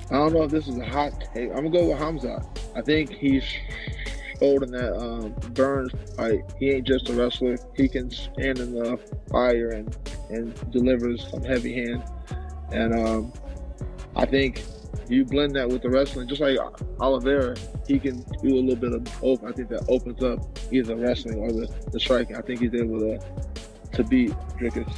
I don't know if this is a hot take. I'm gonna go with Khamzat. I think he's showed in that Burns fight. He ain't just a wrestler. He can stand in the fire and delivers some heavy hand. And I think you blend that with the wrestling, just like Oliveira, he can do a little bit of open. I think that opens up either the wrestling or the striking. I think he's able to beat Dricus.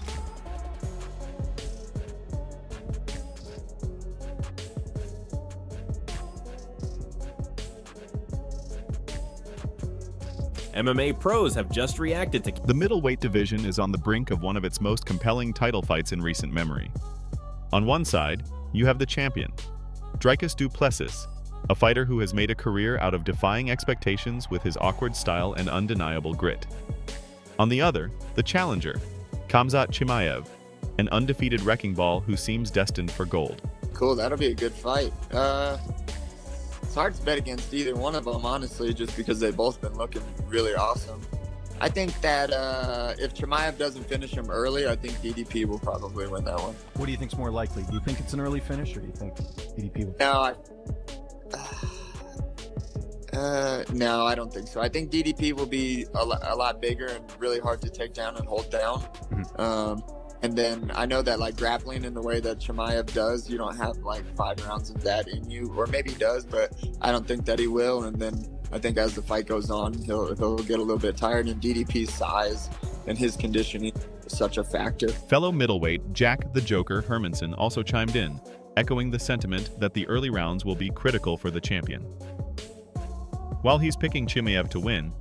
MMA pros have just reacted to The middleweight division is on the brink of one of its most compelling title fights in recent memory. On one side, you have the champion, Dricus Du Plessis, a fighter who has made a career out of defying expectations with his awkward style and undeniable grit. On the other, the challenger, Khamzat Chimaev, an undefeated wrecking ball who seems destined for gold. Cool, that'll be a good fight. It's hard to bet against either one of them, honestly, just because they've both been looking really awesome. I think that if Chimaev doesn't finish him early, I think DDP will probably win that one. What do you think's more likely? Do you think it's an early finish, or do you think DDP will? No, I don't think so. I think DDP will be a lot bigger and really hard to take down and hold down. Mm-hmm. And then I know that like grappling in the way that Chimaev does, you don't have like 5 rounds of that in you, or maybe he does, but I don't think that he will. And then I think as the fight goes on, he'll get a little bit tired, and DDP's size and his conditioning is such a factor. Fellow middleweight Jack the Joker Hermansson also chimed in, echoing the sentiment that the early rounds will be critical for the champion. While he's picking Chimaev to win,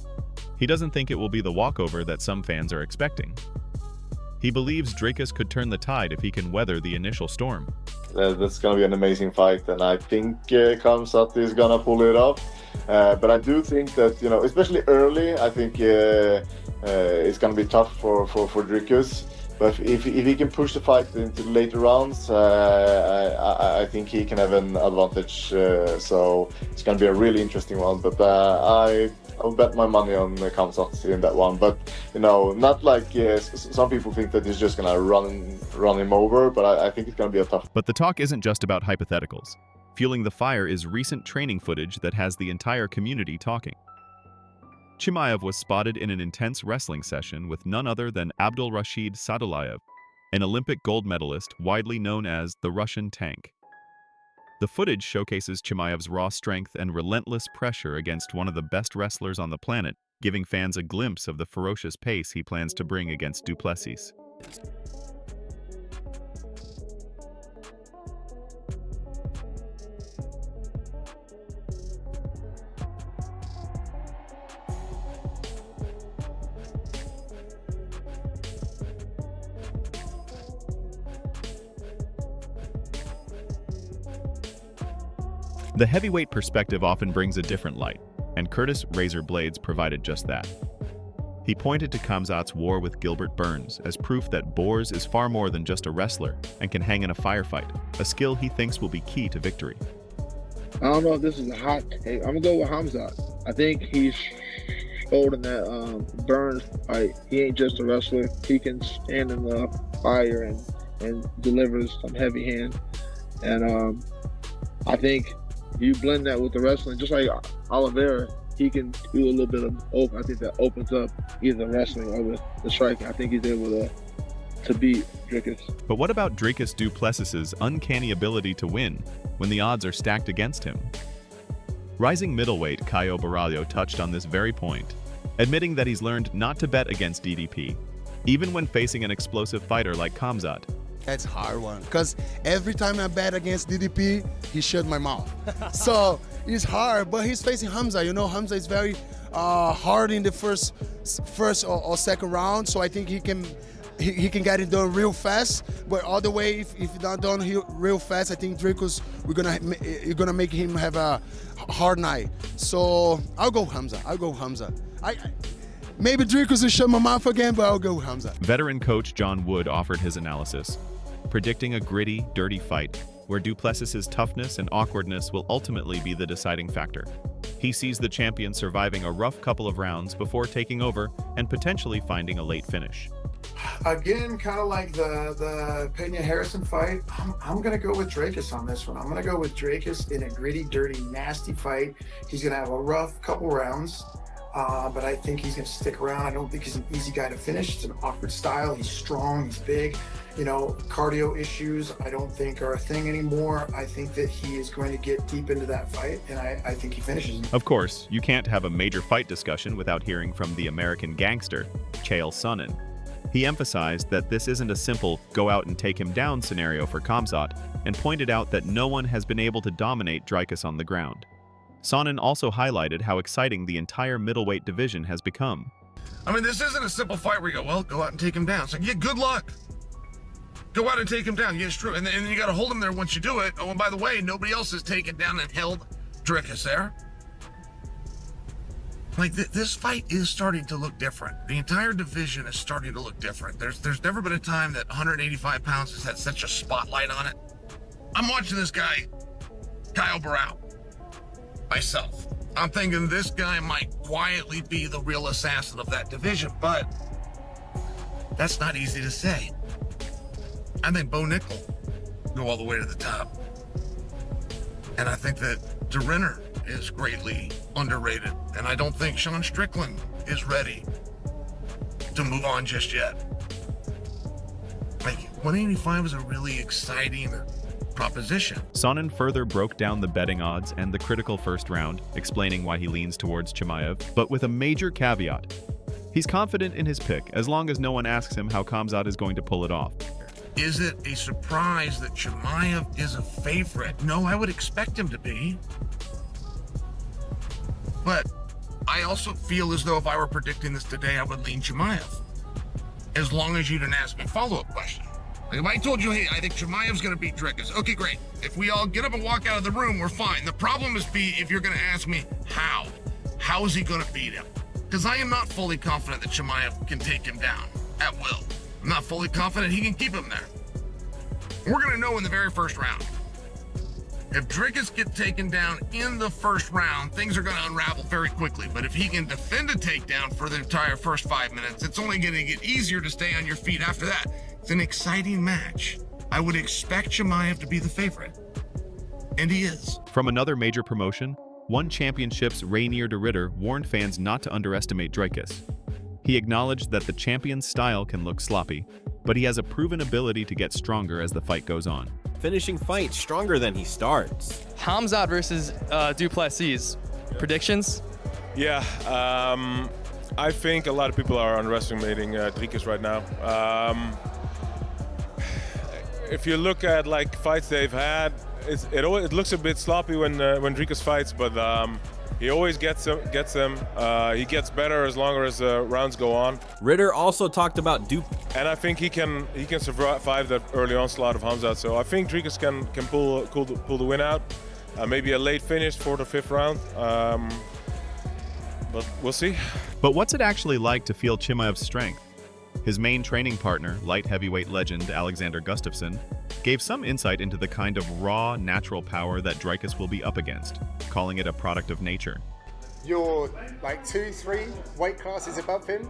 he doesn't think it will be the walkover that some fans are expecting. He believes Dricus could turn the tide if he can weather the initial storm. That's going to be an amazing fight, and I think Khamzat is going to pull it off. But I do think that, especially early, I think it's going to be tough for Dricus. But if he can push the fight into the later rounds, I think he can have an advantage. So it's going to be a really interesting one. But I'll bet my money on Khamzat in that one. But not like some people think that he's just going to run him over. But I think it's going to be a tough. But the talk isn't just about hypotheticals. Fueling the fire is recent training footage that has the entire community talking. Chimaev was spotted in an intense wrestling session with none other than Abdulrashid Sadulayev, an Olympic gold medalist widely known as the Russian Tank. The footage showcases Chimaev's raw strength and relentless pressure against one of the best wrestlers on the planet, giving fans a glimpse of the ferocious pace he plans to bring against Du Plessis. The heavyweight perspective often brings a different light, and Curtis Razor Blades provided just that. He pointed to Khamzat's war with Gilbert Burns as proof that Boers is far more than just a wrestler and can hang in a firefight, a skill he thinks will be key to victory. I don't know if this is a hot take. I'm gonna go with Khamzat. I think he's showed in that Burns fight. He ain't just a wrestler. He can stand in the fire and delivers some heavy hand. And I think you blend that with the wrestling, just like Oliveira, he can do a little bit of open. I think that opens up either the wrestling or the striking. I think he's able to beat Dricus. But what about Dricus Du Plessis' uncanny ability to win when the odds are stacked against him? Rising middleweight Borralho touched on this very point, admitting that he's learned not to bet against DDP, even when facing an explosive fighter like Khamzat. That's a hard one, because every time I bet against DDP, he shut my mouth. So it's hard, but he's facing Khamzat. Khamzat is very hard in the first or second round, so I think he can get it done real fast. But all the way, if not done real fast, I think Dricus, you're gonna make him have a hard night. So I'll go Khamzat. Maybe Dricus will shut my mouth again, but I'll go Khamzat. Veteran coach John Wood offered his analysis, predicting a gritty, dirty fight where Du Plessis' toughness and awkwardness will ultimately be the deciding factor. He sees the champion surviving a rough couple of rounds before taking over and potentially finding a late finish. Again, kind of like the Pena Harrison fight, I'm going to go with Dricus on this one. I'm going to go with Dricus in a gritty, dirty, nasty fight. He's going to have a rough couple rounds, but I think he's going to stick around. I don't think he's an easy guy to finish. It's an awkward style. He's strong. He's big. You know, cardio issues I don't think are a thing anymore. I think that he is going to get deep into that fight, and I think he finishes him. Of course, you can't have a major fight discussion without hearing from the American gangster, Chael Sonnen. He emphasized that this isn't a simple go out and take him down scenario for Khamzat, and pointed out that no one has been able to dominate Dricus on the ground. Sonnen also highlighted how exciting the entire middleweight division has become. I mean, this isn't a simple fight where you go, well, go out and take him down. It's like, yeah, good luck. Go out and take him down. Yeah, it's true. And then you got to hold him there once you do it. Oh, and by the way, nobody else has taken down and held Dricus there. Like, this fight is starting to look different. The entire division is starting to look different. There's never been a time that 185 pounds has had such a spotlight on it. I'm watching this guy, Kyle Borralho, myself. I'm thinking this guy might quietly be the real assassin of that division, but that's not easy to say. I think Bo Nickel go all the way to the top. And I think that DeRinner is greatly underrated. And I don't think Sean Strickland is ready to move on just yet. Like, 185 is a really exciting proposition. Sonnen further broke down the betting odds and the critical first round, explaining why he leans towards Chimaev, but with a major caveat. He's confident in his pick as long as no one asks him how Khamzat is going to pull it off. Is it a surprise that Chimaev is a favorite? No, I would expect him to be. But I also feel as though if I were predicting this today, I would lean Chimaev. As long as you didn't ask me a follow-up question. Like if I told you, hey, I think Chimaev's going to beat Dricus. Okay, great. If we all get up and walk out of the room, we're fine. The problem is if you're going to ask me how. How is he going to beat him? Because I am not fully confident that Chimaev can take him down at will. I'm not fully confident he can keep him there. We're going to know in the very first round. If Dricus gets taken down in the first round, things are going to unravel very quickly. But if he can defend a takedown for the entire first 5 minutes, it's only going to get easier to stay on your feet after that. It's an exciting match. I would expect Chimaev to be the favorite. And he is. From another major promotion, One Championship's Rainier de Ridder warned fans not to underestimate Dricus. He acknowledged that the champion's style can look sloppy, but he has a proven ability to get stronger as the fight goes on. Finishing fight stronger than he starts. Khamzat versus Du Plessis. Predictions? Yeah, I think a lot of people are underestimating Dricus right now. If you look at like fights they've had, it looks a bit sloppy when Dricus fights, but he always gets them. He gets better as longer as the rounds go on. Ritter also talked about and I think he can survive that early onslaught of Khamzat. So I think Dricus can pull the win out. Maybe a late finish, 4th or 5th round. But we'll see. But what's it actually like to feel Chimaev's strength? His main training partner, light heavyweight legend Alexander Gustafsson, gave some insight into the kind of raw, natural power that Dricus will be up against, calling it a product of nature. You're like 2-3 weight classes above him.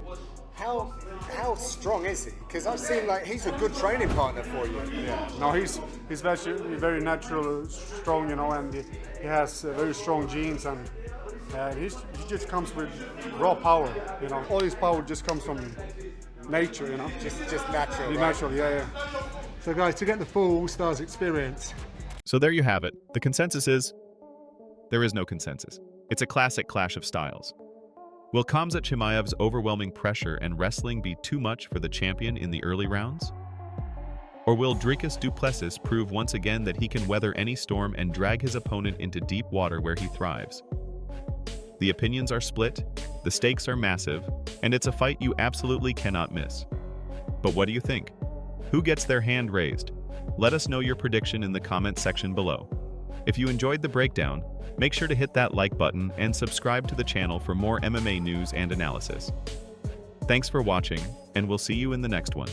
How strong is he? Because I've seen like he's a good training partner for you. Yeah, no, he's very natural, strong, you know, and he has very strong genes, and he just comes with raw power, you know. All his power just comes from nature, you know. Just natural. Right? Natural, yeah. So guys, to get the full All-Stars experience. So there you have it. The consensus is, there is no consensus. It's a classic clash of styles. Will Khamzat Chimaev's overwhelming pressure and wrestling be too much for the champion in the early rounds? Or will Dricus Du Plessis prove once again that he can weather any storm and drag his opponent into deep water where he thrives? The opinions are split, the stakes are massive, and it's a fight you absolutely cannot miss. But what do you think? Who gets their hand raised? Let us know your prediction in the comment section below. If you enjoyed the breakdown, make sure to hit that like button and subscribe to the channel for more MMA news and analysis. Thanks for watching, and we'll see you in the next one.